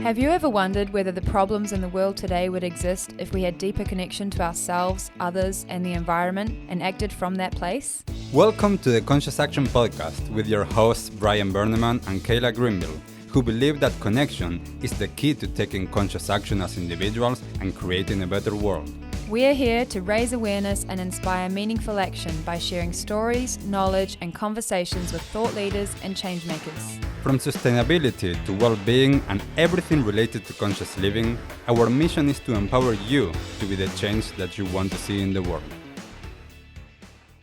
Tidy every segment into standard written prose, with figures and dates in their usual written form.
Have you ever wondered whether the problems in the world today would exist if we had deeper connection to ourselves, others, and the environment and acted from that place? Welcome to the Conscious Action Podcast with your hosts Brian Berneman and Kayla Greenville, who believe that connection is the key to taking conscious action as individuals and creating a better world. We are here to raise awareness and inspire meaningful action by sharing stories, knowledge, and conversations with thought leaders and change makers. From sustainability to well-being and everything related to conscious living, our mission is to empower you to be the change that you want to see in the world.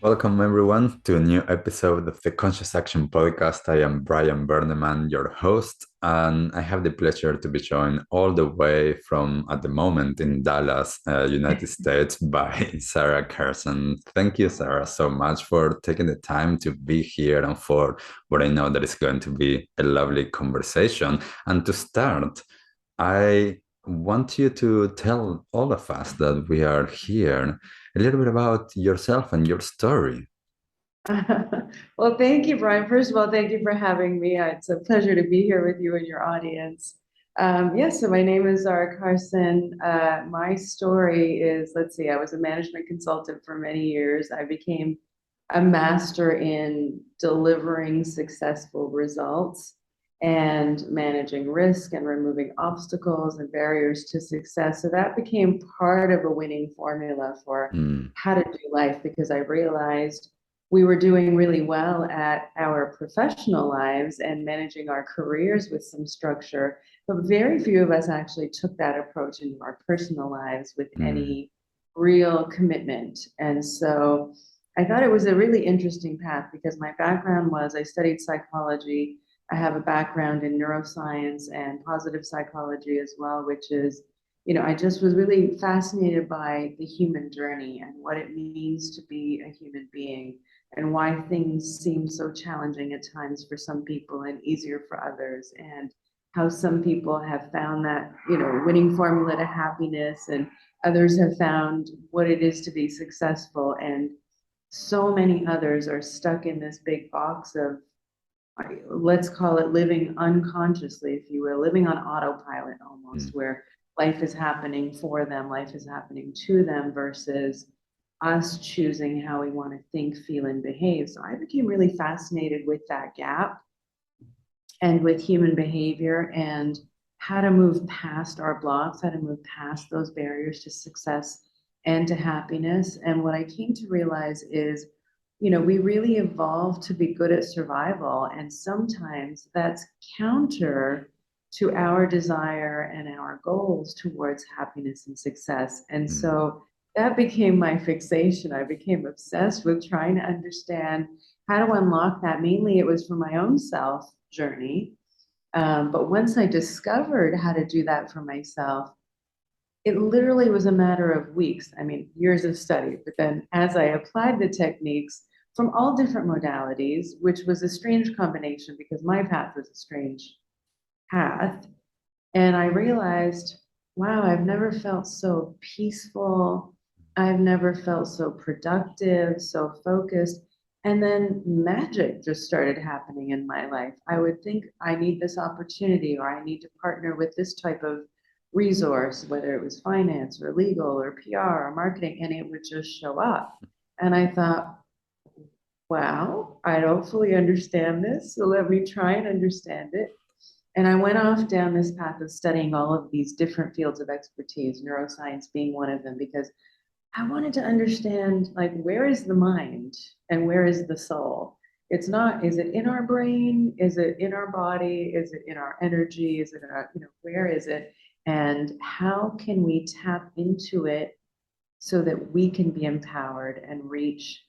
Welcome everyone to a new episode of the Conscious Action Podcast. I am Brian Berneman, your host, and I have the pleasure to be joined all the way from, at the moment, in Dallas, United States, by Zahra Karsan. Thank you, Zahra, so much for taking the time to be here and for what I know that is going to be a lovely conversation. And to start, I want you to tell all of us that we are here a little bit about yourself and your story. Well, thank you, Brian. First of all, thank you for having me. It's a pleasure to be here with you and your audience. So my name is Zahra Karsan. My story is, I was a management consultant for many years. I became a master in delivering successful results and managing risk and removing obstacles and barriers to success. So that became part of a winning formula for how to do life, because I realized we were doing really well at our professional lives and managing our careers with some structure, but very few of us actually took that approach into our personal lives with any real commitment. And so I thought it was a really interesting path, because my background was I studied psychology. I have a background in neuroscience and positive psychology as well, which is, I just was really fascinated by the human journey and what it means to be a human being and why things seem so challenging at times for some people and easier for others, and how some people have found that, winning formula to happiness, and others have found what it is to be successful. And so many others are stuck in this big box of, let's call it living unconsciously, if you will, living on autopilot almost, where life is happening for them, life is happening to them, versus us choosing how we want to think, feel, and behave. So I became really fascinated with that gap and with human behavior and how to move past our blocks, how to move past those barriers to success and to happiness. And what I came to realize is, we really evolved to be good at survival, and sometimes that's counter to our desire and our goals towards happiness and success. And so that became my fixation. I became obsessed with trying to understand how to unlock that. Mainly it was for my own self journey. But once I discovered how to do that for myself, it literally was a matter of weeks. Years of study, but then as I applied the techniques from all different modalities, which was a strange combination because my path was a strange path. And I realized, wow, I've never felt so peaceful. I've never felt so productive, so focused. And then magic just started happening in my life. I would think I need this opportunity, or I need to partner with this type of resource, whether it was finance or legal or PR or marketing, and it would just show up. And I thought, wow, I don't fully understand this, so let me try and understand it. And I went off down this path of studying all of these different fields of expertise, neuroscience being one of them, because I wanted to understand, where is the mind and where is the soul? It's not, is it in our brain? Is it in our body? Is it in our energy? Is it in our, where is it? And how can we tap into it so that we can be empowered and reach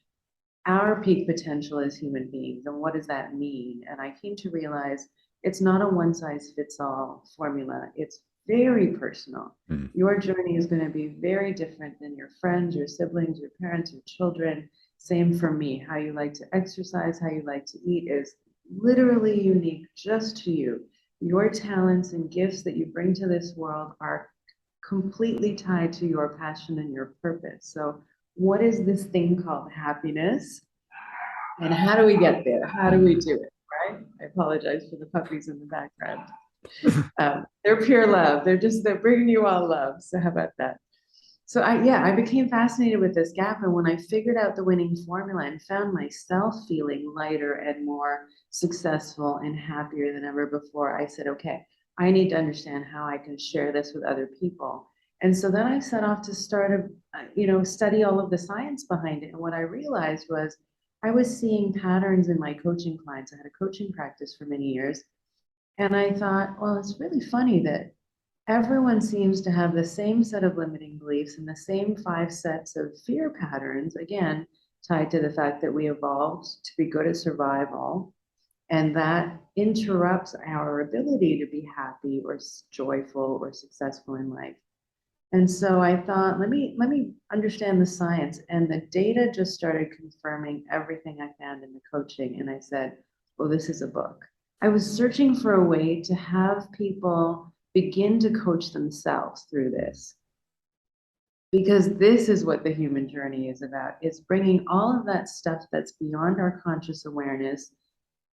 our peak potential as human beings? And what does that mean? And I came to realize it's not a one-size-fits-all formula. It's very personal. Your journey is going to be very different than your friends, your siblings, your parents, your children. Same for me. How you like to exercise, how you like to eat is literally unique just to you. Your talents and gifts that you bring to this world are completely tied to your passion and your purpose. So what is this thing called happiness? And how do we get there? How do we do it, right? I apologize for the puppies in the background. They're pure love. They're bringing you all love. So how about that? So I became fascinated with this gap. And when I figured out the winning formula and found myself feeling lighter and more successful and happier than ever before, I said, okay, I need to understand how I can share this with other people. And so then I set off to start study all of the science behind it. And what I realized was I was seeing patterns in my coaching clients. I had a coaching practice for many years. And I thought, well, it's really funny that everyone seems to have the same set of limiting beliefs and the same 5 sets of fear patterns, again, tied to the fact that we evolved to be good at survival. And that interrupts our ability to be happy or joyful or successful in life. And so I thought, let me understand the science. And the data just started confirming everything I found in the coaching. And I said, well, this is a book. I was searching for a way to have people begin to coach themselves through this. Because this is what the human journey is about. It's bringing all of that stuff that's beyond our conscious awareness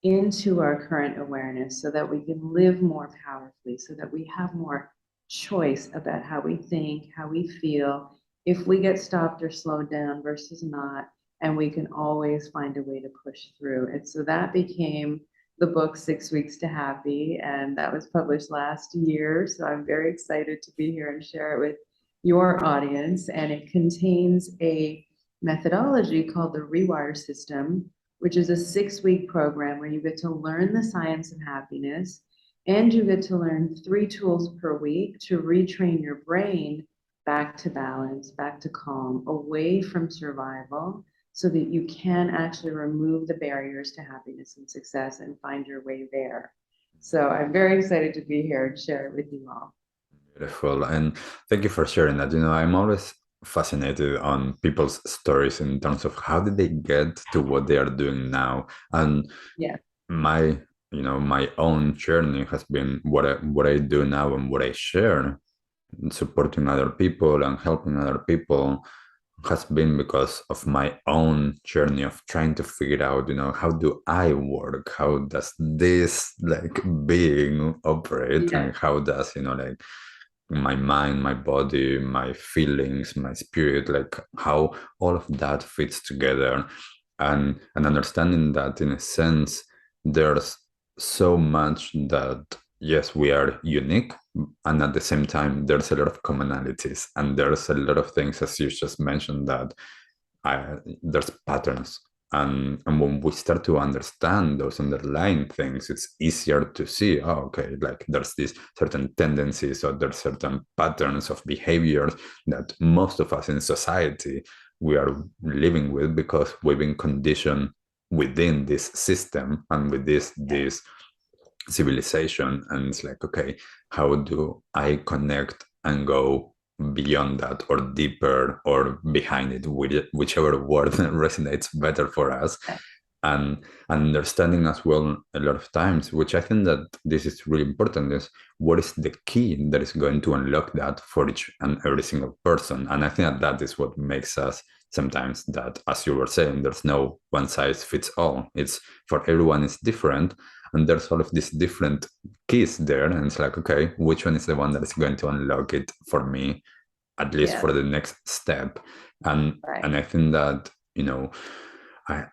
into our current awareness so that we can live more powerfully, so that we have more choice about how we think, how we feel, if we get stopped or slowed down versus not, and we can always find a way to push through. And so that became the book 6 Weeks to Happy, and that was published last year. So I'm very excited to be here and share it with your audience. And it contains a methodology called the Rewire System, which is a 6-week program where you get to learn the science of happiness, and you get to learn 3 tools per week to retrain your brain back to balance, back to calm, away from survival, so that you can actually remove the barriers to happiness and success and find your way there. So I'm very excited to be here and share it with you all. Beautiful. And thank you for sharing that. I'm always fascinated on people's stories in terms of how did they get to what they are doing now. And Yeah. my, my own journey has been what I do now and what I share, supporting other people and helping other people has been because of my own journey of trying to figure out, how do I work? How does this being operate? Yeah. And how does, my mind, my body, my feelings, my spirit, how all of that fits together. And understanding that in a sense, there's so much that yes, we are unique, and at the same time, there's a lot of commonalities, and there's a lot of things, as you just mentioned, that there's patterns. And when we start to understand those underlying things, it's easier to see, oh, okay, there's these certain tendencies or there's certain patterns of behaviors that most of us in society we are living with because we've been conditioned within this system and with this civilization. And it's okay, how do I connect and go beyond that or deeper or behind it, whichever word resonates better for us? And understanding as well a lot of times, which I think that this is really important, is what is the key that is going to unlock that for each and every single person. And I think that is what makes us sometimes that, as you were saying, there's no one size fits all. It's for everyone is different, and there's all of these different keys there, and it's okay, which one is the one that is going to unlock it for me, at least for the next step? And I think that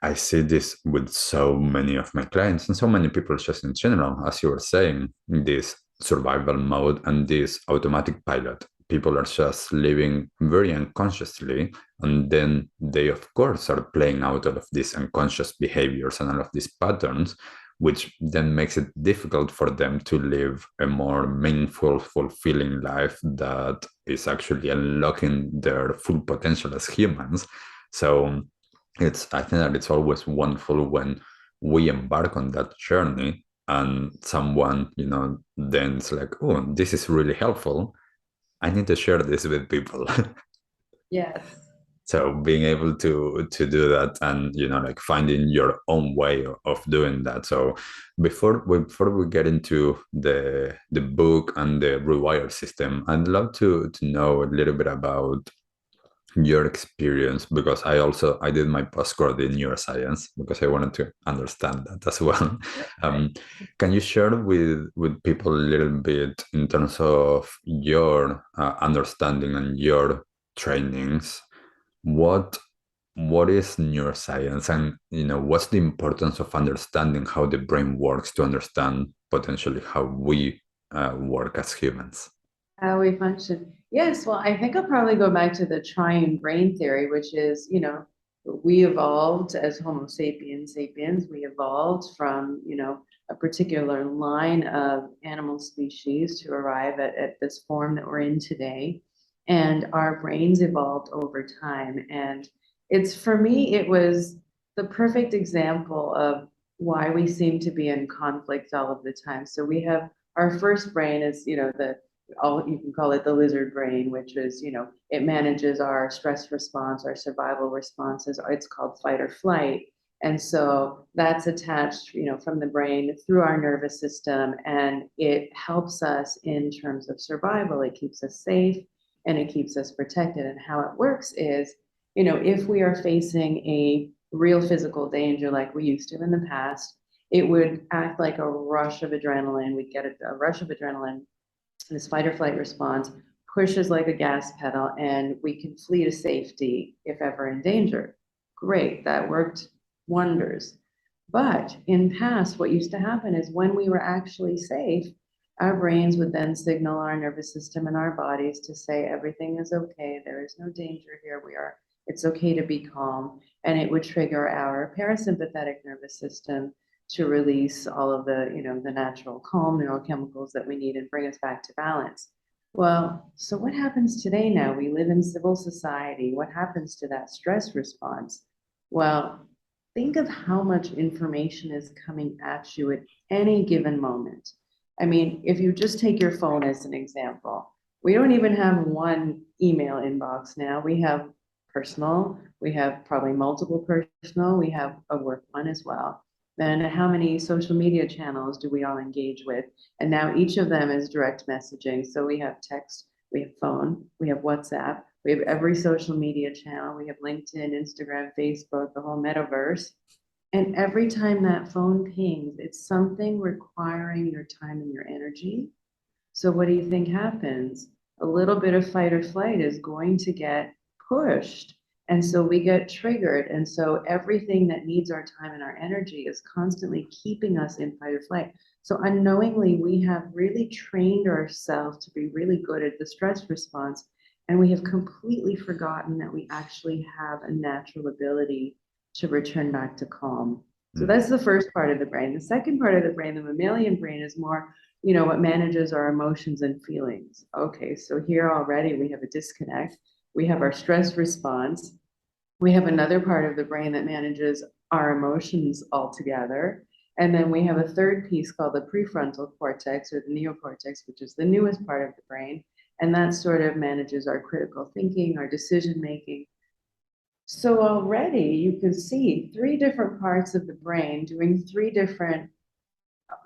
I see this with so many of my clients and so many people just in general, as you were saying, this survival mode and this automatic pilot. People are just living very unconsciously, and then they, of course, are playing out all of these unconscious behaviors and all of these patterns, which then makes it difficult for them to live a more meaningful, fulfilling life that is actually unlocking their full potential as humans. So I think that it's always wonderful when we embark on that journey and someone, then it's oh, this is really helpful. I need to share this with people. Yes. So being able to do that and, finding your own way of doing that. So before we get into the book and the Rewire system, I'd love to know a little bit about your experience, because I did my postgrad in neuroscience because I wanted to understand that as well. Right. Can you share with people a little bit in terms of your understanding and your trainings? What is neuroscience, and what's the importance of understanding how the brain works to understand potentially how we work as humans? How we function. Yes, well, I think I'll probably go back to the triune brain theory, which is, we evolved as Homo sapiens. We evolved from, a particular line of animal species to arrive at this form that we're in today. And our brains evolved over time. And for me, it was the perfect example of why we seem to be in conflict all of the time. So we have our first brain is, you can call it the lizard brain, which is, it manages our stress response, our survival responses. It's called fight or flight. And so that's attached, from the brain through our nervous system, and it helps us in terms of survival. It keeps us safe and it keeps us protected. And how it works is, if we are facing a real physical danger like we used to in the past, it would act like a rush of adrenaline. We'd get a rush of adrenaline. This fight or flight response pushes like a gas pedal, and we can flee to safety if ever in danger. Great, that worked wonders. But in past, what used to happen is when we were actually safe, our brains would then signal our nervous system and our bodies to say everything is okay, there is no danger here, it's okay to be calm, and it would trigger our parasympathetic nervous system to release all of the, the natural calm neurochemicals that we need and bring us back to balance. Well, so what happens today now? We live in civil society. What happens to that stress response? Well, think of how much information is coming at you at any given moment. I mean, if you just take your phone as an example, we don't even have one email inbox now. We have personal, we have probably multiple personal, we have a work one as well. Then how many social media channels do we all engage with? And now each of them is direct messaging. So we have text, we have phone, we have WhatsApp, we have every social media channel, we have LinkedIn, Instagram, Facebook, the whole metaverse. And every time that phone pings, it's something requiring your time and your energy. So what do you think happens? A little bit of fight or flight is going to get pushed. And so we get triggered. And so everything that needs our time and our energy is constantly keeping us in fight or flight. So unknowingly, we have really trained ourselves to be really good at the stress response. And we have completely forgotten that we actually have a natural ability to return back to calm. So that's the first part of the brain. The second part of the brain, the mammalian brain, is more, what manages our emotions and feelings. Okay, so here already we have a disconnect. We have our stress response. We have another part of the brain that manages our emotions altogether. And then we have a third piece called the prefrontal cortex, or the neocortex, which is the newest part of the brain. And that sort of manages our critical thinking, our decision making. So already you can see three different parts of the brain doing three different,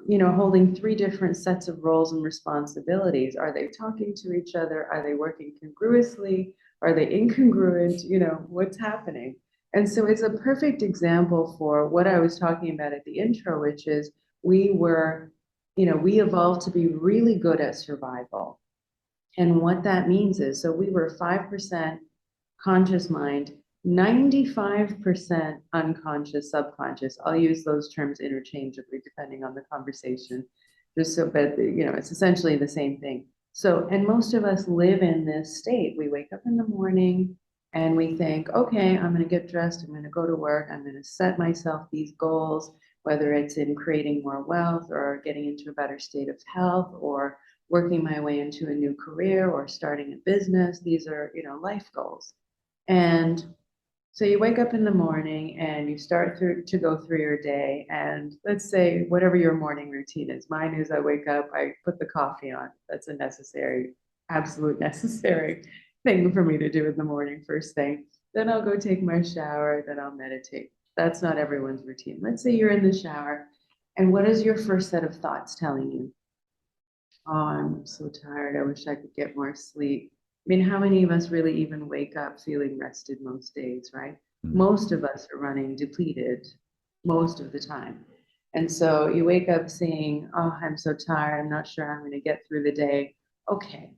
holding three different sets of roles and responsibilities. Are they talking to each other? Are they working congruously? Are they incongruent? What's happening? And so it's a perfect example for what I was talking about at the intro, which is we evolved to be really good at survival. And what that means is, so we were 5% conscious mind, 95% unconscious, subconscious. I'll use those terms interchangeably depending on the conversation, just so, but it's essentially the same thing. So, and most of us live in this state. We wake up in the morning and we think, okay, I'm going to get dressed, I'm going to go to work, I'm going to set myself these goals, whether it's in creating more wealth or getting into a better state of health or working my way into a new career or starting a business. These are, life goals. And so you wake up in the morning and you start to go through your day, and let's say whatever your morning routine is. Mine is I wake up, I put the coffee on. That's a necessary, absolute necessary thing for me to do in the morning, first thing. Then I'll go take my shower, then I'll meditate. That's not everyone's routine. Let's say you're in the shower, and what is your first set of thoughts telling you? Oh, I'm so tired. I wish I could get more sleep. mean, how many of us really even wake up feeling rested most days, right? Most of us are running depleted most of the time. And so you wake up saying, oh, I'm so tired. I'm not sure I'm going to get through the day. Okay,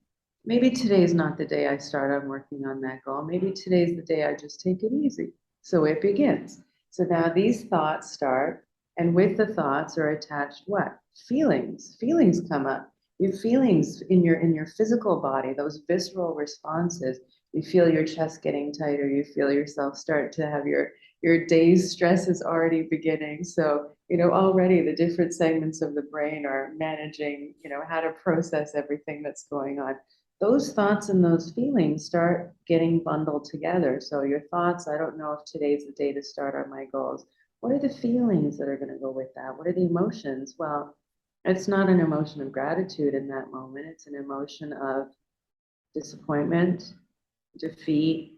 maybe today's not the day I start on working on that goal. Maybe today's the day I just take it easy. So it begins. So now these thoughts start, and with the thoughts are attached what? Feelings. Feelings come up. Your feelings in your physical body, those visceral responses. You feel your chest getting tighter. You feel yourself start to have your day's stress is already beginning. So, already the different segments of the brain are managing, how to process everything that's going on. Those thoughts and those feelings start getting bundled together. So your thoughts, I don't know if today's the day to start on my goals. What are the feelings that are going to go with that? What are the emotions? Well, it's not an emotion of gratitude in that moment. It's an emotion of disappointment, defeat,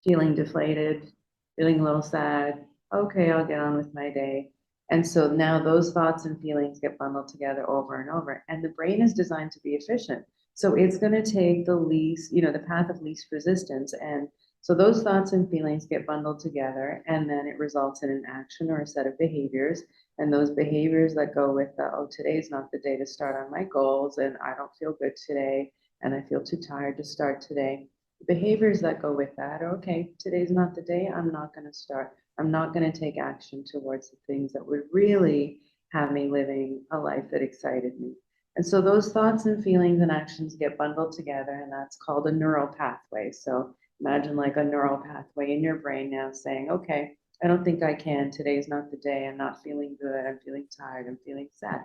feeling deflated, feeling a little sad. Okay, I'll get on with my day. And so now those thoughts and feelings get bundled together over and over. And the brain is designed to be efficient. So it's going to take the least, the path of least resistance. And so those thoughts and feelings get bundled together, and then it results in an action or a set of behaviors. And those behaviors that go with oh, today's not the day to start on my goals, and I don't feel good today, and I feel too tired to start today. Behaviors that go with that are, okay, today's not the day, I'm not going to start. I'm not going to take action towards the things that would really have me living a life that excited me. And so those thoughts and feelings and actions get bundled together, and that's called a neural pathway. So imagine like a neural pathway in your brain now saying, okay, I don't think I can. Today's not the day. I'm not feeling good. I'm feeling tired. I'm feeling sad.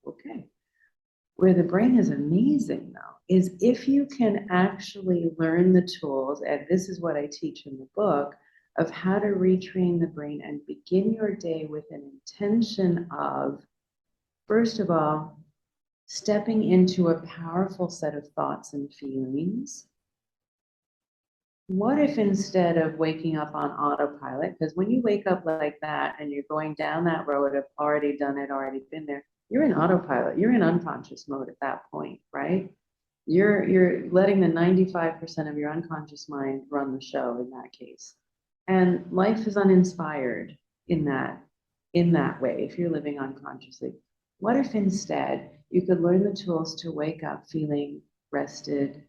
Okay. Where the brain is amazing, though, is if you can actually learn the tools, and this is what I teach in the book, of how to retrain the brain and begin your day with an intention of, first of all, stepping into a powerful set of thoughts and feelings. What if instead of waking up on autopilot, because when you wake up like that and you're going down that road of already done it, already been there, you're in autopilot, you're in unconscious mode at that point, right? You're letting the 95% of your unconscious mind run the show in that case. And life is uninspired in that way if you're living unconsciously. What if instead you could learn the tools to wake up feeling rested,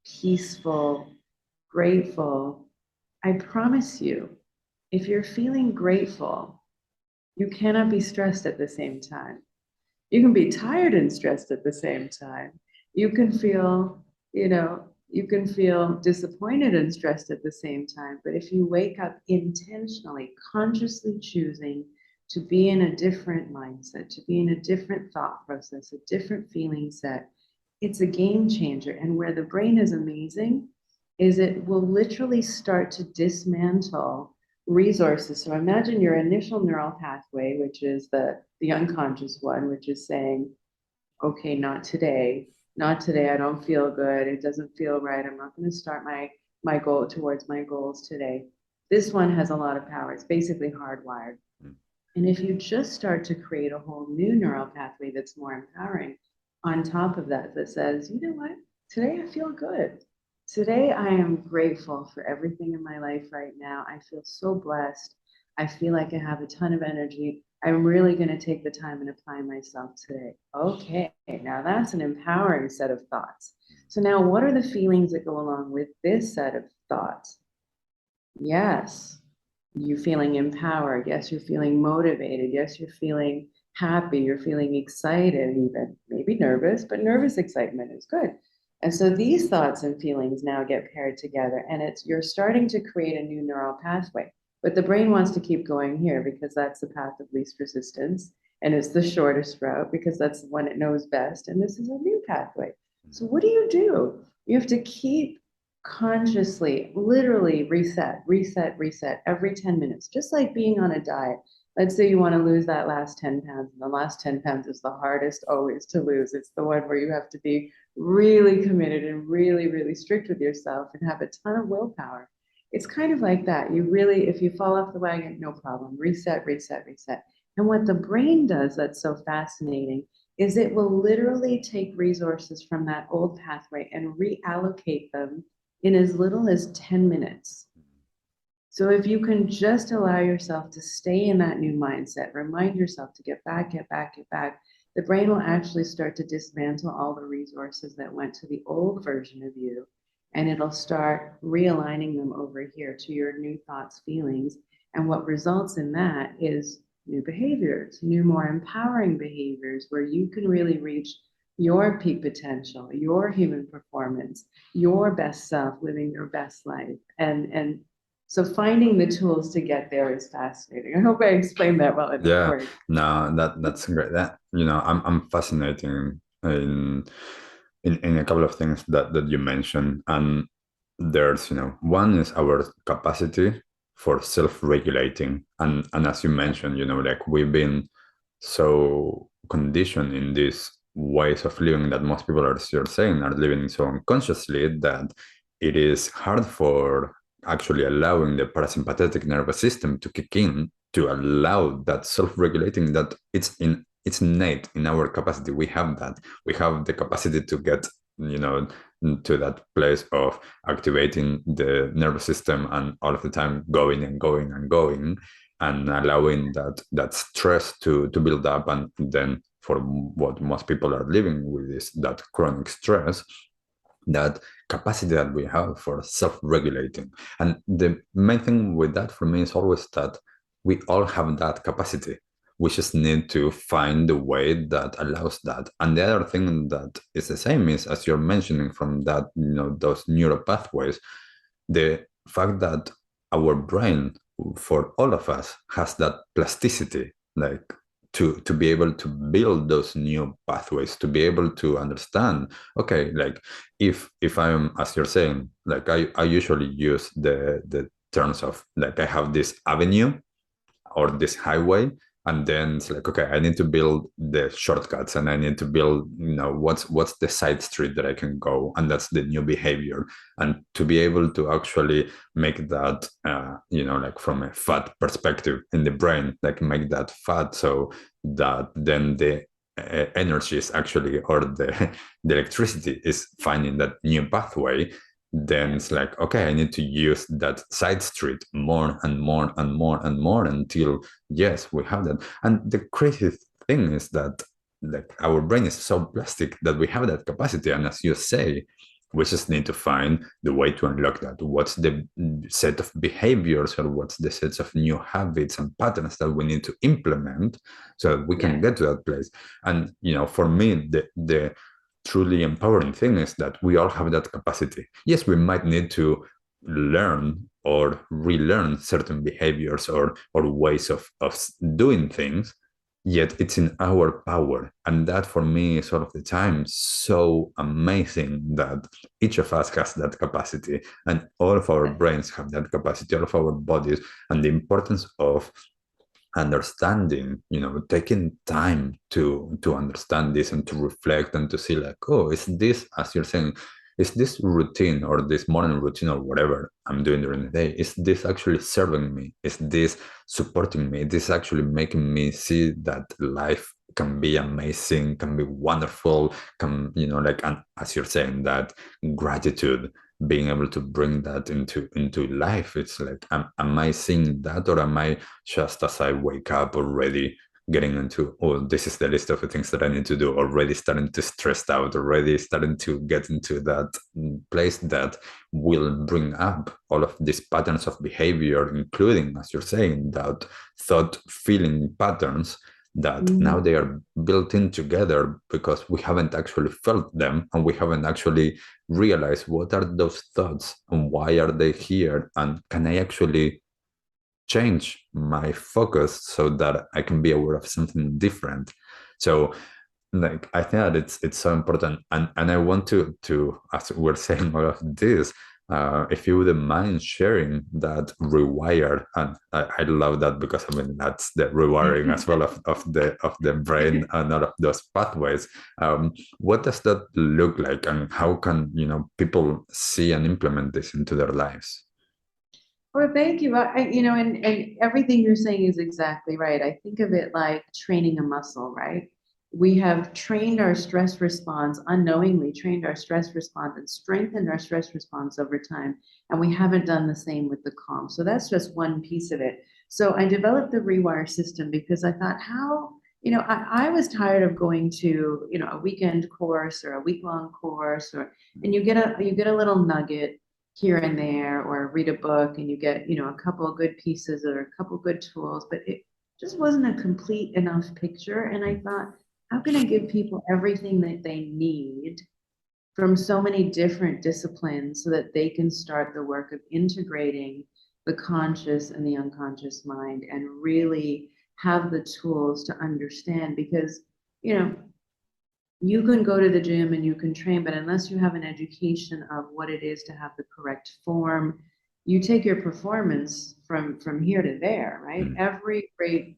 peaceful, grateful? I promise you, if you're feeling grateful, you cannot be stressed at the same time. You can be tired and stressed at the same time. You can feel, you can feel disappointed and stressed at the same time. But if you wake up intentionally, consciously choosing to be in a different mindset, to be in a different thought process, a different feeling set, it's a game changer. And where the brain is amazing is it will literally start to dismantle resources. So imagine your initial neural pathway, which is the unconscious one, which is saying, okay, not today, not today. I don't feel good. It doesn't feel right. I'm not going to start my goal towards my goals today. This one has a lot of power. It's basically hardwired. And if you just start to create a whole new neural pathway that's more empowering on top of that, that says, you know what, today I feel good. Today I am grateful for everything in my life right now. I feel so blessed. I feel like I have a ton of energy. I'm really going to take the time and apply myself today. Okay, now that's an empowering set of thoughts. So now what are the feelings that go along with this set of thoughts? Yes, you're feeling empowered. Yes, you're feeling motivated. Yes, you're feeling happy. You're feeling excited, even maybe nervous, but nervous excitement is good. And so these thoughts and feelings now get paired together, and you're starting to create a new neural pathway. But the brain wants to keep going here because that's the path of least resistance, and it's the shortest route because that's the one it knows best. And this is a new pathway. So what do? You have to keep consciously, literally reset every 10 minutes, just like being on a diet. Let's say you want to lose that last 10 pounds, and the last 10 pounds is the hardest always to lose. It's the one where you have to be really committed and really, really strict with yourself and have a ton of willpower. It's kind of like that. You really, if you fall off the wagon, no problem. Reset. And what the brain does that's so fascinating is it will literally take resources from that old pathway and reallocate them in as little as 10 minutes. So if you can just allow yourself to stay in that new mindset, remind yourself to get back, get back, get back, the brain will actually start to dismantle all the resources that went to the old version of you, and it'll start realigning them over here to your new thoughts, feelings. And what results in that is new behaviors, new, more empowering behaviors where you can really reach your peak potential, your human performance, your best self, living your best life. And so finding the tools to get there is fascinating. I hope I explained that well enough Yeah, for you. no, that's great. That I'm fascinating in a couple of things that you mentioned, and there's one is our capacity for self-regulating, and as you mentioned, like we've been so conditioned in these ways of living that most people are, as you're saying, are living so unconsciously that it is hard for actually allowing the parasympathetic nervous system to kick in to allow that self-regulating that it's innate in our capacity. We have that. We have the capacity to get to that place of activating the nervous system and all of the time going and going and going and allowing that stress to build up, and then for what most people are living with is that chronic stress, that capacity that we have for self-regulating. And the main thing with that for me is always that we all have that capacity. We just need to find the way that allows that. And the other thing that is the same is, as you're mentioning, from that, those neuropathways, the fact that our brain, for all of us, has that plasticity, like to be able to build those new pathways, to be able to understand, okay, like if I'm, as you're saying, like I usually use the terms of, like, I have this avenue or this highway, and then it's like, okay, I need to build the shortcuts, and I need to build, what's the side street that I can go, and that's the new behavior. And to be able to actually make that, like from a fat perspective in the brain, like make that fat, so that then the energy is actually, or the electricity is finding that new pathway. Then it's like, okay, I need to use that side street more and more and more and more until, yes, we have that. And the crazy thing is that, like, our brain is so plastic that we have that capacity. And as you say, we just need to find the way to unlock that. What's the set of behaviors, or what's the sets of new habits and patterns that we need to implement so that we can get to that place. And, for me, the truly empowering thing is that we all have that capacity. Yes, we might need to learn or relearn certain behaviors or ways of doing things, yet it's in our power. And that, for me, is all of the time so amazing that each of us has that capacity, and all of our brains have that capacity, all of our bodies, and the importance of understanding, taking time to understand this and to reflect and to see, like, oh, is this, as you're saying, is this routine or this morning routine or whatever I'm doing during the day, is this actually serving me? Is this supporting me? Is this actually making me see that life can be amazing, can be wonderful, can, like, and as you're saying, that gratitude, being able to bring that into life. It's like, am I seeing that, or am I just, as I wake up, already getting into, oh, this is the list of the things that I need to do, already starting to stress out, already starting to get into that place that will bring up all of these patterns of behavior, including, as you're saying, that thought feeling patterns that now they are built in together because we haven't actually felt them, and we haven't actually realized what are those thoughts and why are they here, and can I actually change my focus so that I can be aware of something different. So, like, I think that it's so important, and I want to, as we're saying all of this, if you wouldn't mind sharing that rewire. And I love that, because I mean, that's the rewiring as well of the brain and all of those pathways. What does that look like, and how can people see and implement this into their lives? Well, thank you. And everything you're saying is exactly right. I think of it like training a muscle, right? we have trained our stress response, unknowingly trained our stress response and strengthened our stress response over time. And we haven't done the same with the calm. So that's just one piece of it. So I developed the Rewire system because I thought, I was tired of going to, a weekend course or a week-long course, and you get a little nugget here and there, or read a book and you get, a couple of good pieces or a couple of good tools, but it just wasn't a complete enough picture. And I thought, how can I give people everything that they need from so many different disciplines so that they can start the work of integrating the conscious and the unconscious mind and really have the tools to understand? Because, you can go to the gym and you can train, but unless you have an education of what it is to have the correct form, you take your performance from here to there, right? Every great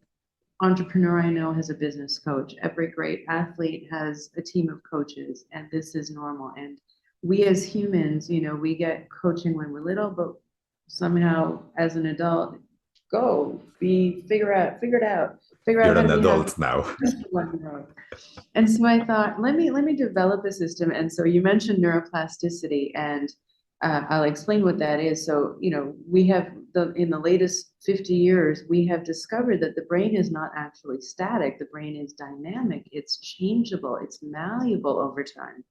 entrepreneur I know has a business coach. Every great athlete has a team of coaches, and this is normal. And we as humans, we get coaching when we're little, but somehow as an adult, figure it out, figure out You're how an to be happy. adult now. And so I thought, let me develop a system. And so you mentioned neuroplasticity, and I'll explain what that is. So, we have in the latest 50 years, we have discovered that the brain is not actually static. The brain is dynamic. It's changeable. It's malleable over time.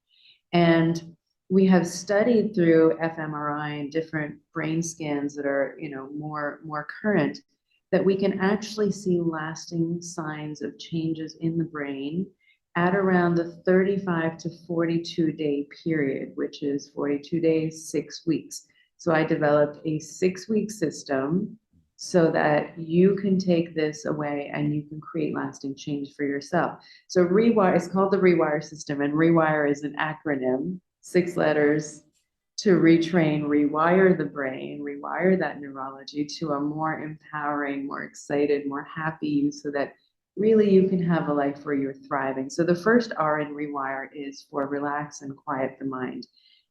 And we have studied through fMRI and different brain scans that are, more current, that we can actually see lasting signs of changes in the brain at around the 35 to 42 day period, which is 42 days, 6 weeks. So I developed a 6-week system so that you can take this away and you can create lasting change for yourself. So Rewire is called the Rewire System, and Rewire is an acronym, 6 letters, to retrain, rewire the brain, rewire that neurology to a more empowering, more excited, more happy you, so that really you can have a life where you're thriving. So the first R in Rewire is for relax and quiet the mind.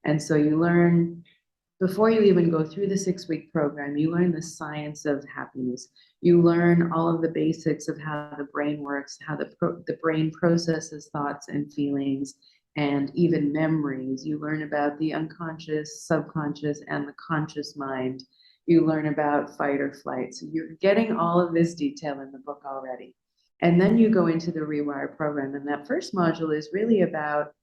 And so you learn, before you even go through the 6-week program, you learn the science of happiness. You learn all of the basics of how the brain works, how the brain processes thoughts and feelings, and even memories. You learn about the unconscious, subconscious, and the conscious mind. You learn about fight or flight. So you're getting all of this detail in the book already. And then you go into the Rewire program, and that first module is really about,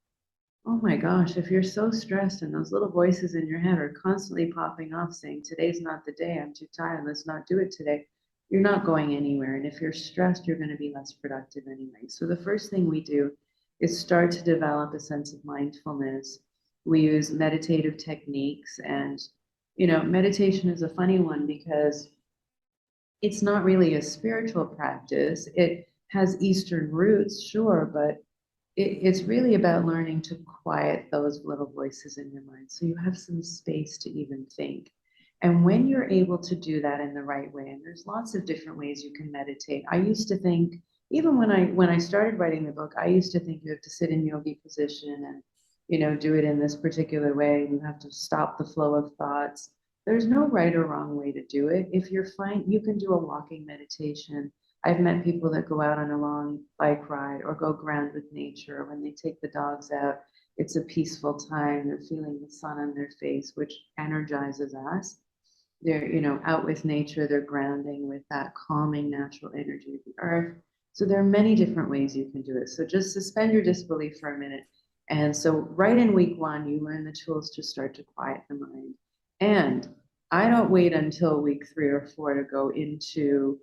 oh my gosh, if you're so stressed and those little voices in your head are constantly popping off saying, today's not the day, I'm too tired, let's not do it today, you're not going anywhere. And if you're stressed, you're going to be less productive anyway. So the first thing we do is start to develop a sense of mindfulness. We use meditative techniques, and meditation is a funny one because it's not really a spiritual practice. It has Eastern roots, sure, but it's really about learning to quiet those little voices in your mind so you have some space to even think. And when you're able to do that in the right way, and there's lots of different ways you can meditate. I used to think, even when I started writing the book, I used to think you have to sit in yogi position and do it in this particular way, and you have to stop the flow of thoughts. There's no right or wrong way to do it. If you're fine, you can do a walking meditation. I've met people that go out on a long bike ride or go ground with nature. When they take the dogs out, it's a peaceful time. They're feeling the sun on their face, which energizes us. They're, out with nature, they're grounding with that calming natural energy of the earth. So there are many different ways you can do it. So just suspend your disbelief for a minute. And so right in week 1, you learn the tools to start to quiet the mind. And I don't wait until week 3 or 4 to go into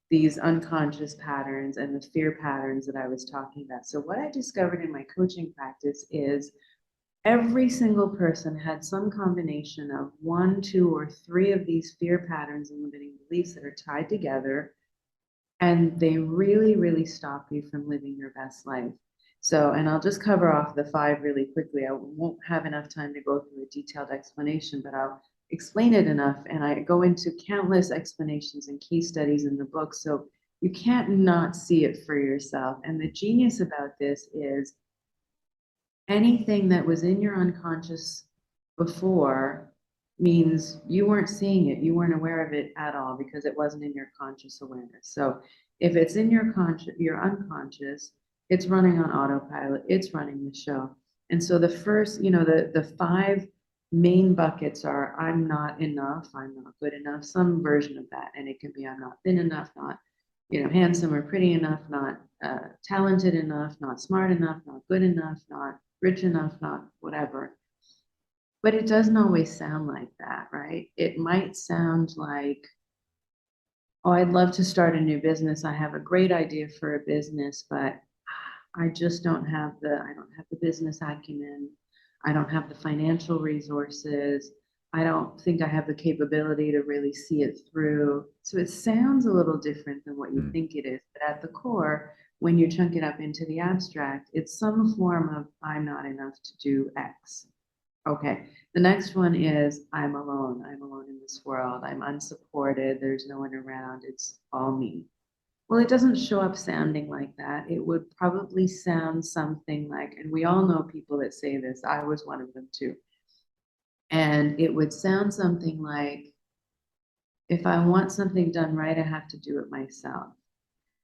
these unconscious patterns and the fear patterns that I was talking about. So what I discovered in my coaching practice is every single person had some combination of 1, 2, or 3 of these fear patterns and limiting beliefs that are tied together, and they really, really stop you from living your best life. So, and I'll just cover off the 5 really quickly. I won't have enough time to go through a detailed explanation, but I'll explain it enough. And I go into countless explanations and case studies in the book, so you can't not see it for yourself. And the genius about this is anything that was in your unconscious before means you weren't seeing it, you weren't aware of it at all because it wasn't in your conscious awareness. So if it's in your unconscious, It's running on autopilot. It's running the show. And so the first, the five main buckets are I'm not enough, I'm not good enough, some version of that. And it can be I'm not thin enough, not, handsome or pretty enough, not talented enough, not smart enough, not good enough, not rich enough, not whatever. But it doesn't always sound like that, right? It might sound like, oh, I'd love to start a new business. I have a great idea for a business, but I just I don't have the business acumen. I don't have the financial resources. I don't think I have the capability to really see it through. So it sounds a little different than what you Mm. think it is. But at the core, when you chunk it up into the abstract, it's some form of I'm not enough to do X. Okay. The next one is I'm alone. I'm alone in this world. I'm unsupported. There's no one around. It's all me. Well, it doesn't show up sounding like that. It would probably sound something like, and we all know people that say this. I was one of them too. And it would sound something like, if I want something done right, I have to do it myself.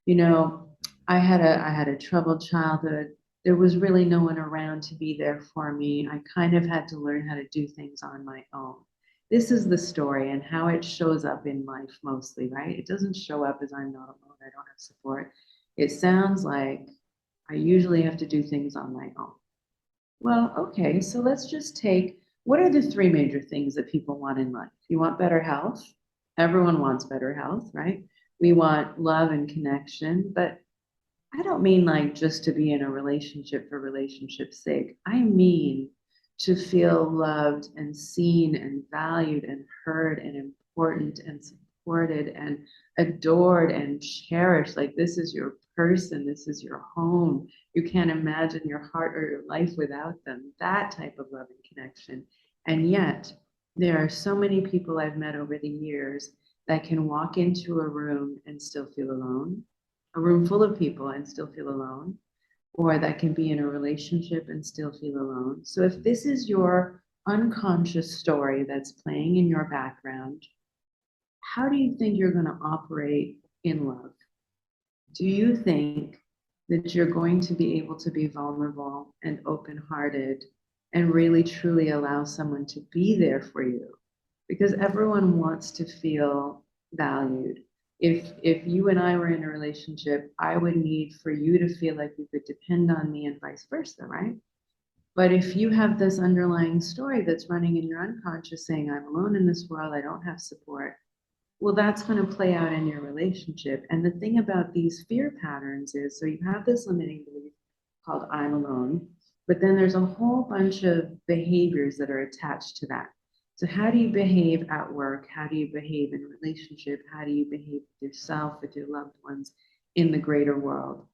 You know, I had a troubled childhood. There was really no one around to be there for me. I kind of had to learn how to do things on my own. This is the story and how it shows up in life mostly, right? It doesn't show up as I'm not alone, I don't have support. It sounds like I usually have to do things on my own. Well, okay, so let's just take what are the three major things that people want in life? You want better health. Everyone wants better health, right? We want love and connection, but I don't mean like just to be in a relationship for relationship's sake. I mean to feel loved and seen and valued and heard and important and supported and adored and cherished. Like this is your person, this is your home. You can't imagine your heart or your life without them. That type of love and connection. And yet, there are so many people I've met over the years that can walk into a room and still feel alone, a room full of people and still feel alone, or that can be in a relationship and still feel alone. So if this is your unconscious story that's playing in your background, how do you think you're going to operate in love? Do you think that you're going to be able to be vulnerable and open-hearted and really truly allow someone to be there for you? Because everyone wants to feel valued. If you and I were in a relationship, I would need for you to feel like you could depend on me and vice versa, right? But if you have this underlying story that's running in your unconscious saying, I'm alone in this world, I don't have support, well, that's going to play out in your relationship. And the thing about these fear patterns is, so you have this limiting belief called I'm alone, but then there's a whole bunch of behaviors that are attached to that. So how do you behave at work? How do you behave in a relationship? How do you behave with yourself, with your loved ones in the greater world?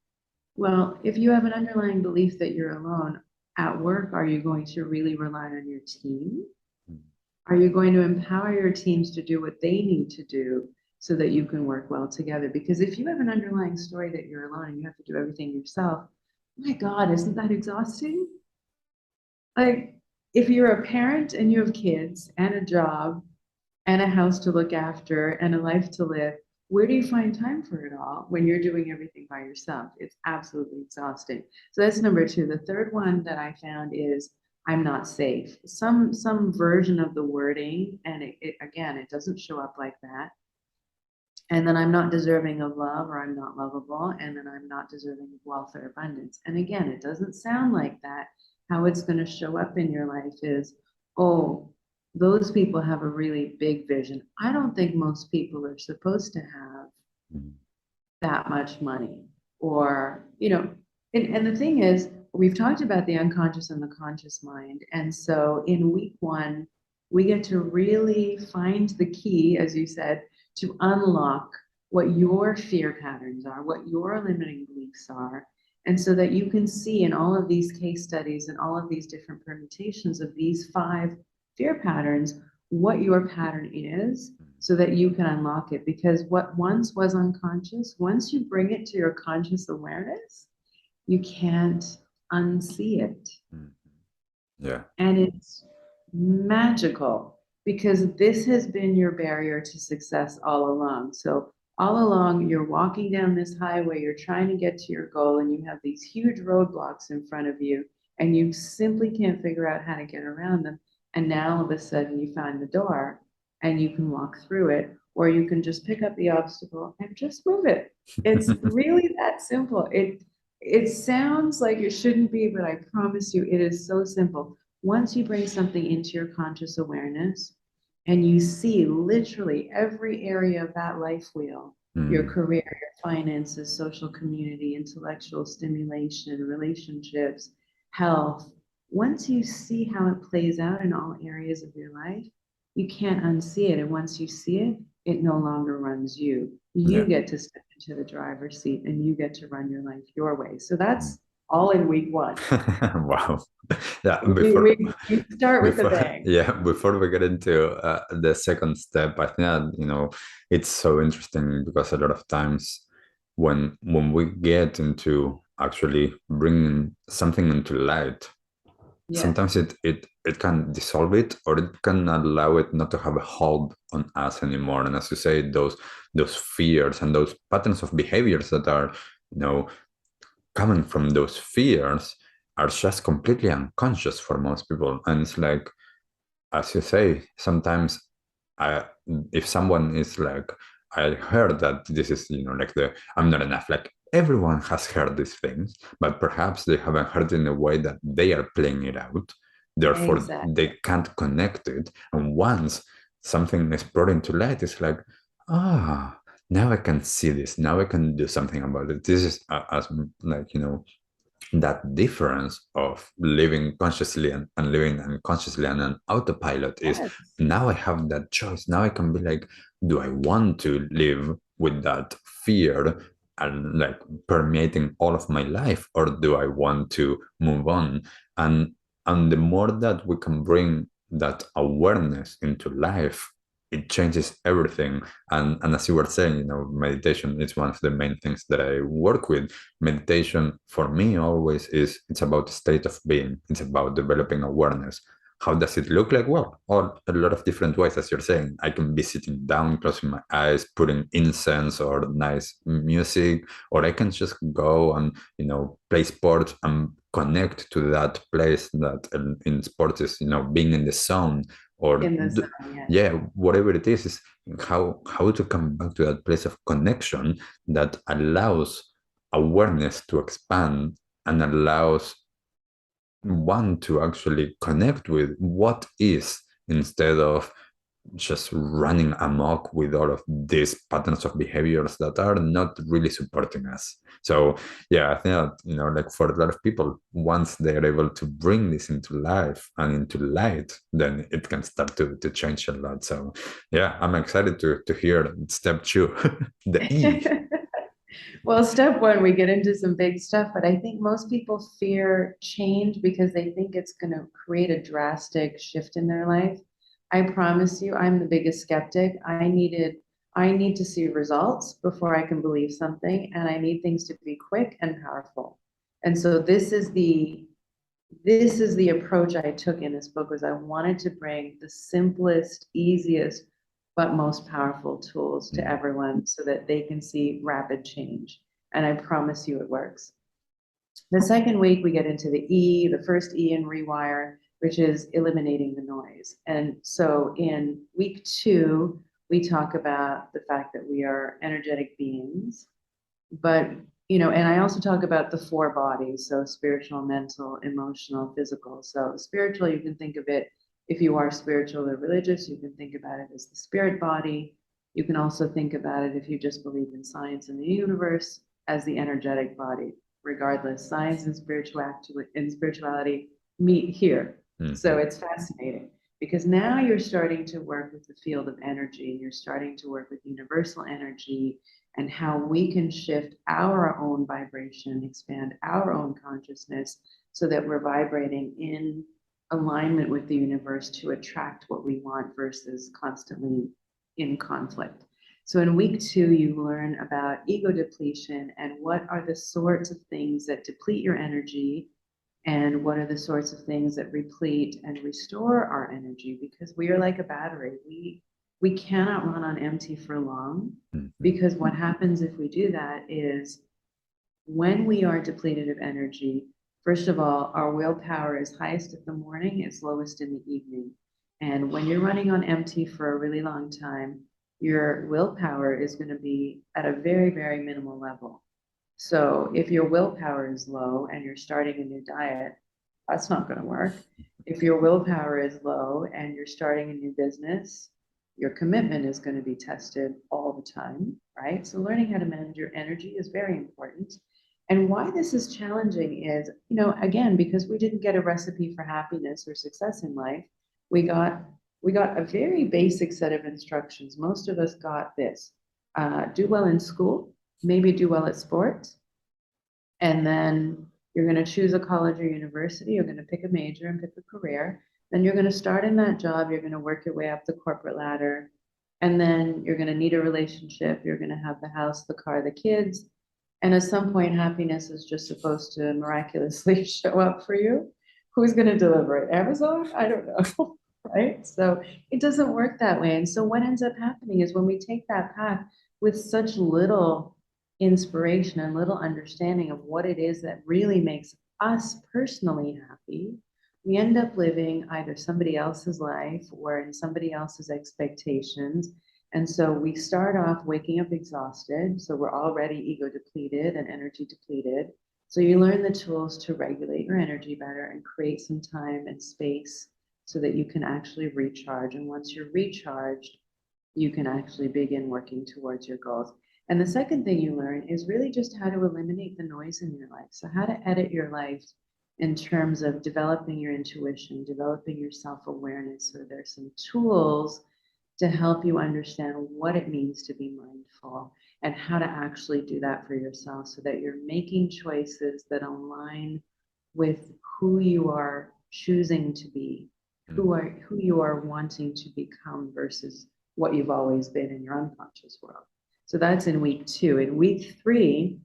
Well, if you have an underlying belief that you're alone at work, are you going to really rely on your team? Are you going to empower your teams to do what they need to do so that you can work well together? Because if you have an underlying story that you're alone and you have to do everything yourself, my God, isn't that exhausting? Like, if you're a parent and you have kids and a job and a house to look after and a life to live, where do you find time for it all when you're doing everything by yourself? It's absolutely exhausting. So that's number two. The third one that I found is I'm not safe. Some version of the wording, and again, it doesn't show up like that. And then I'm not deserving of love, or I'm not lovable, and then I'm not deserving of wealth or abundance. And again, it doesn't sound like that. How it's going to show up in your life is, oh, those people have a really big vision. I don't think most people are supposed to have that much money, or, and the thing is, we've talked about the unconscious and the conscious mind. And so in week one, we get to really find the key, as you said, to unlock what your fear patterns are, what your limiting beliefs are. And so that you can see in all of these case studies and all of these different permutations of these 5 fear patterns, what your pattern is, so that you can unlock it. Because what once was unconscious, once you bring it to your conscious awareness, you can't unsee it. Yeah. And it's magical, because this has been your barrier to success all along. So all along, you're walking down this highway, you're trying to get to your goal, and you have these huge roadblocks in front of you, and you simply can't figure out how to get around them. And now all of a sudden you find the door and you can walk through it, or you can just pick up the obstacle and just move it. It's really that simple. It sounds like it shouldn't be, but I promise you it is so simple. Once you bring something into your conscious awareness and you see literally every area of that life wheel, your career, your finances, social community, intellectual stimulation, relationships, health, once you see how it plays out in all areas of your life, you can't unsee it. And once you see it, it no longer runs you. You Yeah. get to step into the driver's seat and you get to run your life your way. So that's all in week one. Wow. Yeah, We start with a before, bang. yeah, before we get into the second step, I think that, it's so interesting because a lot of times when we get into actually bringing something into light, Yes. sometimes it can dissolve it, or it can allow it not to have a hold on us anymore. And as you say, those fears and those patterns of behaviors that are, coming from those fears are just completely unconscious for most people. And it's like, as you say, sometimes I, if someone is like, I heard that this is, like I'm not enough. Like everyone has heard these things, but perhaps they haven't heard it in a way that they are playing it out. Therefore, Exactly. they can't connect it. And once something is brought into light, it's like, now I can see this. Now I can do something about it. This is as like, that difference of living consciously and living unconsciously and an autopilot is Yes. now I have that choice. Now I can be like, do I want to live with that fear and like permeating all of my life, or do I want to move on? And the more that we can bring that awareness into life, it changes everything. And as you were saying, meditation is one of the main things that I work with. Meditation for me always is, it's about a state of being. It's about developing awareness. How does it look like? Well, a lot of different ways, as you're saying. I can be sitting down, closing my eyes, putting incense or nice music, or I can just go and, play sports and connect to that place that in sports is, being in the zone, or In the zone, yes. yeah, whatever it is how to come back to that place of connection that allows awareness to expand and allows one to actually connect with what is, instead of just running amok with all of these patterns of behaviors that are not really supporting us. So yeah, I think that, like for a lot of people, once they're able to bring this into life and into light, then it can start to change a lot. So yeah, I'm excited to hear step two, the E. Well, step one, we get into some big stuff, but I think most people fear change because they think it's going to create a drastic shift in their life. I promise you, I'm the biggest skeptic. I need to see results before I can believe something, and I need things to be quick and powerful. And so this is the approach I took in this book. Was I wanted to bring the simplest, easiest, but most powerful tools to everyone so that they can see rapid change. And I promise you it works. The second week, we get into the E, the first E in Rewire, which is eliminating the noise. And so in week 2, we talk about the fact that we are energetic beings, but and I also talk about the 4 bodies, so spiritual, mental, emotional, physical. So spiritual, you can think of it, if you are spiritual or religious, you can think about it as the spirit body. You can also think about it, if you just believe in science and the universe, as the energetic body. Regardless, science and spirituality meet here. So it's fascinating because now you're starting to work with the field of energy. You're starting to work with universal energy and how we can shift our own vibration, expand our own consciousness so that we're vibrating in alignment with the universe to attract what we want versus constantly in conflict. So in week 2, you learn about ego depletion and what are the sorts of things that deplete your energy and what are the sorts of things that replete and restore our energy, because we are like a battery. we cannot run on empty for long, Mhm. because what happens if we do that is when we are depleted of energy, first of all, our willpower is highest in the morning, it's lowest in the evening. And when you're running on empty for a really long time, your willpower is going to be at a very, very minimal level. So if your willpower is low and you're starting a new diet, that's not going to work. If your willpower is low and you're starting a new business, your commitment is going to be tested all the time, right? So learning how to manage your energy is very important. And why this is challenging is, again, because we didn't get a recipe for happiness or success in life, we got a very basic set of instructions. Most of us got this: do well in school, maybe do well at sports, and then you're going to choose a college or university. You're going to pick a major and pick a career. Then you're going to start in that job. You're going to work your way up the corporate ladder. And then you're going to need a relationship. You're going to have the house, the car, the kids. And at some point, happiness is just supposed to miraculously show up for you. Who's going to deliver it? Amazon? I don't know. Right? So it doesn't work that way. And so what ends up happening is when we take that path with such little inspiration and little understanding of what it is that really makes us personally happy, we end up living either somebody else's life or in somebody else's expectations. And so we start off waking up exhausted. So we're already ego depleted and energy depleted. So you learn the tools to regulate your energy better and create some time and space so that you can actually recharge. And once you're recharged, you can actually begin working towards your goals. And the second thing you learn is really just how to eliminate the noise in your life. So how to edit your life in terms of developing your intuition, developing your self-awareness. So there's some tools to help you understand what it means to be mindful and how to actually do that for yourself so that you're making choices that align with who you are choosing to be, who you are wanting to become versus what you've always been in your unconscious world. So that's in week 2. In week 3,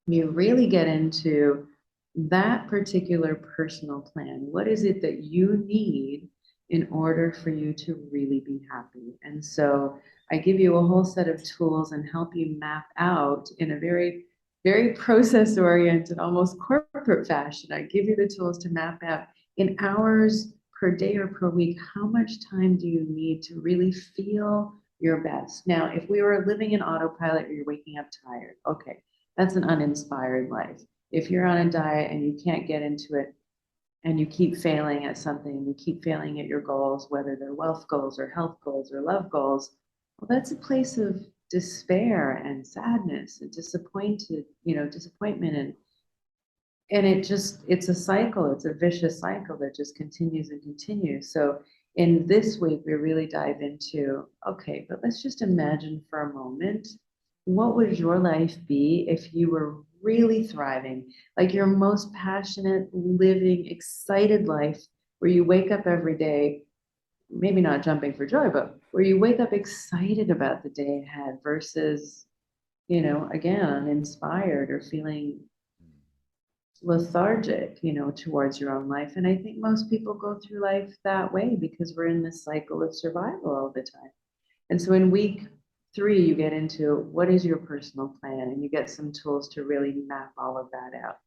you really get into that particular personal plan. What is it that you need in order for you to really be happy? And so I give you a whole set of tools and help you map out in a very, very process oriented, almost corporate fashion. I give you the tools to map out in hours per day or per week, how much time do you need to really feel your best? Now, if we were living in autopilot or you're waking up tired, okay, that's an uninspired life. If you're on a diet and you can't get into it and you keep failing at something, you keep failing at your goals, whether they're wealth goals or health goals or love goals, well, that's a place of despair and sadness and disappointment, and it's a cycle, it's a vicious cycle that just continues and continues. So in this week, we really dive into, okay, but let's just imagine for a moment, what would your life be if you were really thriving, like your most passionate, living, excited life, where you wake up every day, maybe not jumping for joy, but where you wake up excited about the day ahead versus, again, uninspired or feeling lethargic, towards your own life. And I think most people go through life that way because we're in this cycle of survival all the time. And so in week 3, you get into what is your personal plan, and you get some tools to really map all of that out.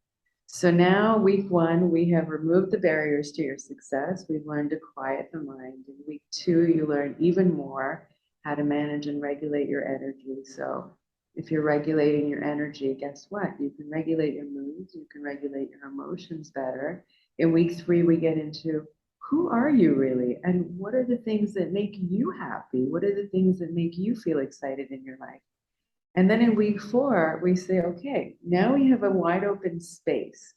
So now week 1, we have removed the barriers to your success. We've learned to quiet the mind. In week 2, you learn even more how to manage and regulate your energy. So if you're regulating your energy, guess what? You can regulate your moods, you can regulate your emotions better. In week 3, we get into who are you really? And what are the things that make you happy? What are the things that make you feel excited in your life? And then in week 4, we say, okay, now we have a wide open space.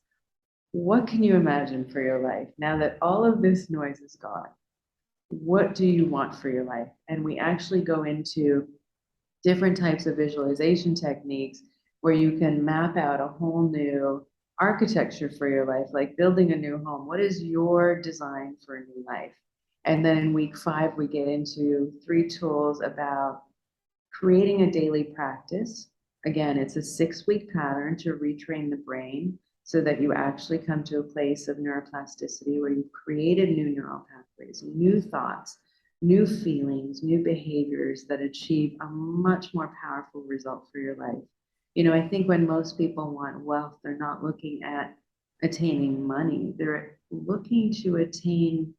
What can you imagine for your life now that all of this noise is gone? What do you want for your life? And we actually go into different types of visualization techniques where you can map out a whole new architecture for your life, like building a new home. What is your design for a new life? And then in week 5, we get into 3 tools about creating a daily practice. Again, it's a 6-week pattern to retrain the brain so that you actually come to a place of neuroplasticity where you've created new neural pathways, new thoughts, new feelings, new behaviors that achieve a much more powerful result for your life. I think when most people want wealth, they're not looking at attaining money. They're looking to attain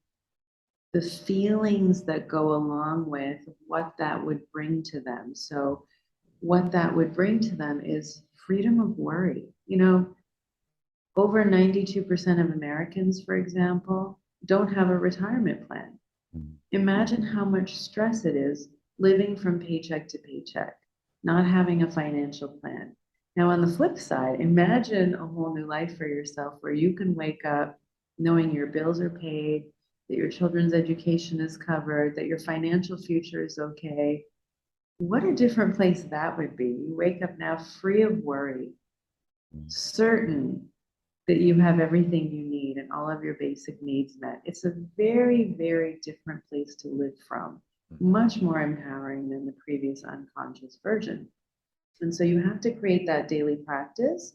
the feelings that go along with what that would bring to them. So what that would bring to them is freedom of worry. Over 92% of Americans, for example, don't have a retirement plan. Imagine how much stress it is living from paycheck to paycheck, not having a financial plan. Now, on the flip side, imagine a whole new life for yourself where you can wake up knowing your bills are paid, that your children's education is covered, that your financial future is okay. What a different place that would be. You wake up now free of worry, certain that you have everything you need and all of your basic needs met. It's a very, very different place to live from, much more empowering than the previous unconscious version. And so you have to create that daily practice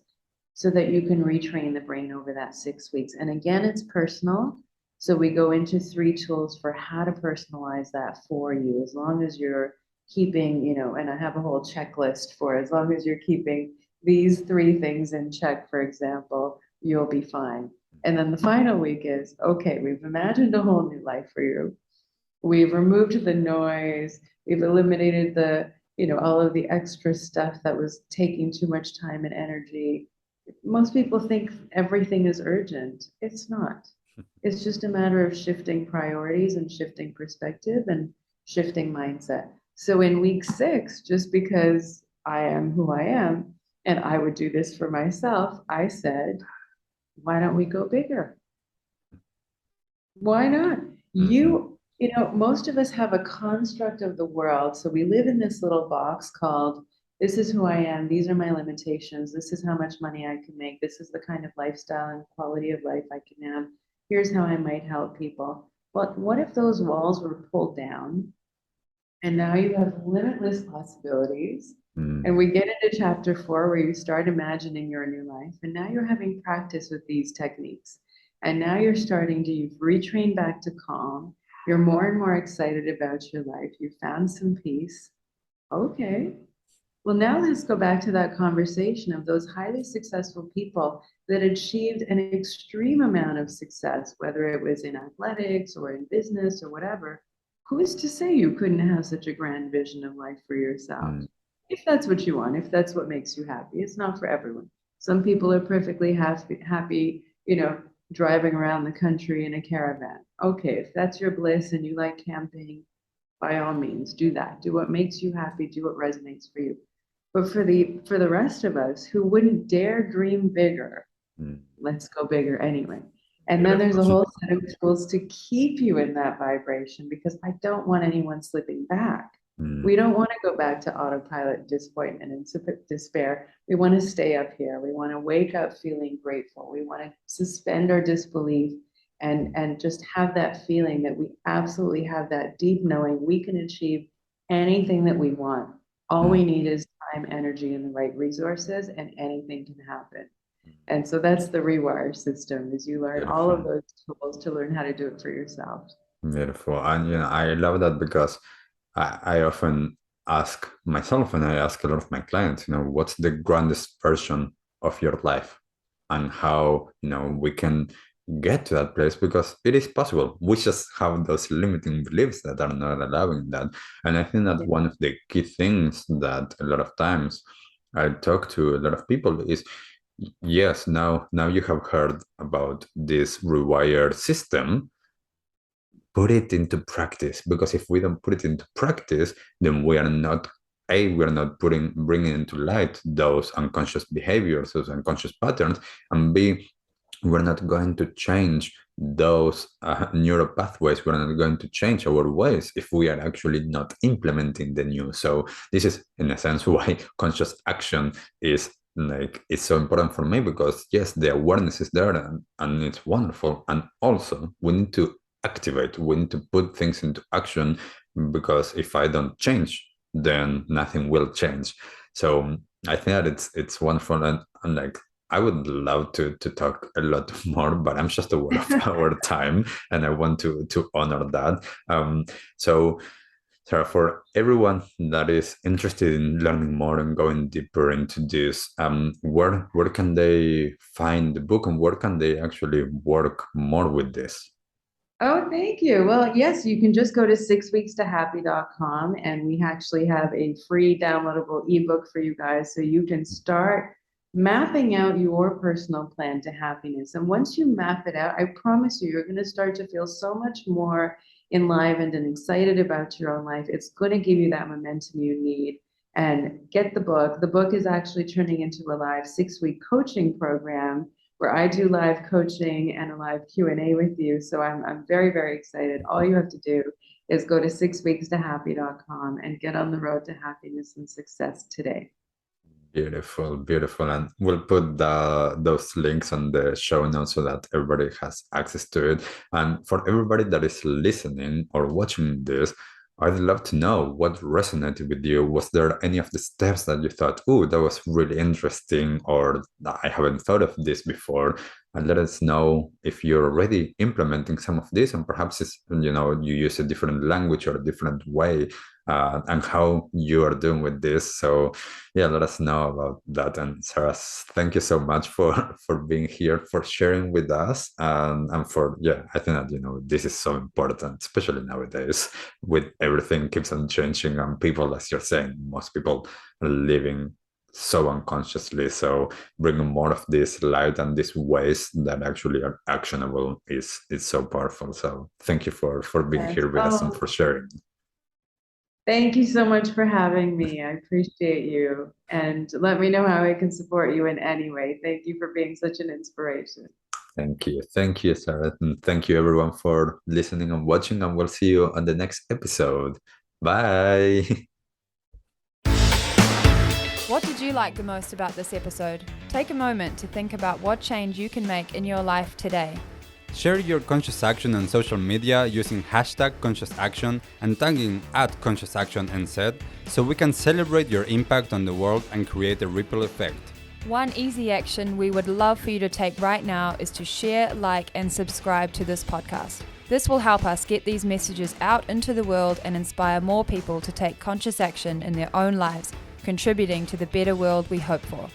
so that you can retrain the brain over that 6 weeks. And again, it's personal. So we go into 3 tools for how to personalize that for you, as long as you're keeping, and I have a whole checklist for as long as you're keeping these 3 things in check, for example, you'll be fine. And then the final week is, okay, we've imagined a whole new life for you. We've removed the noise. We've eliminated all of the extra stuff that was taking too much time and energy. Most people think everything is urgent. It's not. It's just a matter of shifting priorities and shifting perspective and shifting mindset. So in week 6, just because I am who I am, and I would do this for myself, I said, why don't we go bigger? Why not? Most of us have a construct of the world. So we live in this little box called, this is who I am. These are my limitations. This is how much money I can make. This is the kind of lifestyle and quality of life I can have. Here's how I might help people. But what if those walls were pulled down and now you have limitless possibilities? And we get into chapter 4 where you start imagining your new life. And now you're having practice with these techniques. And now you're you've retrained back to calm. You're more and more excited about your life. You found some peace. Okay. Well, now let's go back to that conversation of those highly successful people that achieved an extreme amount of success, whether it was in athletics or in business or whatever. Who is to say you couldn't have such a grand vision of life for yourself? If that's what you want, if that's what makes you happy. It's not for everyone. Some people are perfectly happy, driving around the country in a caravan. Okay, if that's your bliss and you like camping, by all means, do that. Do what makes you happy, do what resonates for you. But for the rest of us who wouldn't dare dream bigger, let's go bigger anyway. And then there's a whole set of tools to keep you in that vibration, because I don't want anyone slipping back. We don't want to go back to autopilot, disappointment, and despair. We want to stay up here. We want to wake up feeling grateful. We want to suspend our disbelief and just have that feeling that we absolutely have that deep knowing we can achieve anything that we want. All we need is time, energy, and the right resources, and anything can happen. And so that's the Rewire system, is you learn all of those tools to learn how to do it for yourself. Beautiful. And I love that, because I often ask myself, and I ask a lot of my clients, what's the grandest version of your life, and how, we can get to that place, because it is possible. We just have those limiting beliefs that are not allowing that. And I think that one of the key things that a lot of times I talk to a lot of people is, yes, now you have heard about this Rewire system. Put it into practice, because if we don't put it into practice, then we are not bringing into light those unconscious behaviors, those unconscious patterns, and B, we're not going to change those neuropathways. We're not going to change our ways if we are actually not implementing the new. So this is, in a sense, why conscious action is it's so important for me, because yes, the awareness is there and it's wonderful, and also we need to activate, we need to put things into action, because if I don't change, then nothing will change. So I think that it's wonderful, and I would love to talk a lot more, but I'm just aware of our time, and I want to honor that. So Sarah, for everyone that is interested in learning more and going deeper into this, where can they find the book, and where can they actually work more with this? Oh, thank you. Well, yes, you can just go to 6weekstohappy.com, and we actually have a free downloadable ebook for you guys so you can start mapping out your personal plan to happiness. And once you map it out, I promise you, you're going to start to feel so much more enlivened and excited about your own life. It's going to give you that momentum you need. And get the book. The book is actually turning into a live 6-week coaching program where I do live coaching and a live Q&A with you. So I'm very, very excited. All you have to do is go to 6weekstohappy.com and get on the road to happiness and success today. Beautiful, beautiful. And we'll put those links on the show notes so that everybody has access to it. And for everybody that is listening or watching this, I'd love to know what resonated with you. Was there any of the steps that you thought, oh, that was really interesting, or I haven't thought of this before? And let us know if you're already implementing some of this, and perhaps it's, you use a different language or a different way, and how you are doing with this. So yeah, let us know about that. And Sarah, thank you so much for being here, for sharing with us, and for, I think that this is so important, especially nowadays with everything keeps on changing, and people, as you're saying, most people are living so unconsciously. So bringing more of this light and these ways that actually are actionable is so powerful. So thank you for being here with us and for sharing. Thank you so much for having me. I appreciate you. And let me know how I can support you in any way. Thank you for being such an inspiration. Thank you. Thank you, Sarah. And thank you, everyone, for listening and watching. And we'll see you on the next episode. Bye. What did you like the most about this episode? Take a moment to think about what change you can make in your life today. Share your conscious action on social media using #ConsciousAction and tagging @ConsciousActionNZ so we can celebrate your impact on the world and create a ripple effect. One easy action we would love for you to take right now is to share, like, and subscribe to this podcast. This will help us get these messages out into the world and inspire more people to take conscious action in their own lives, contributing to the better world we hope for.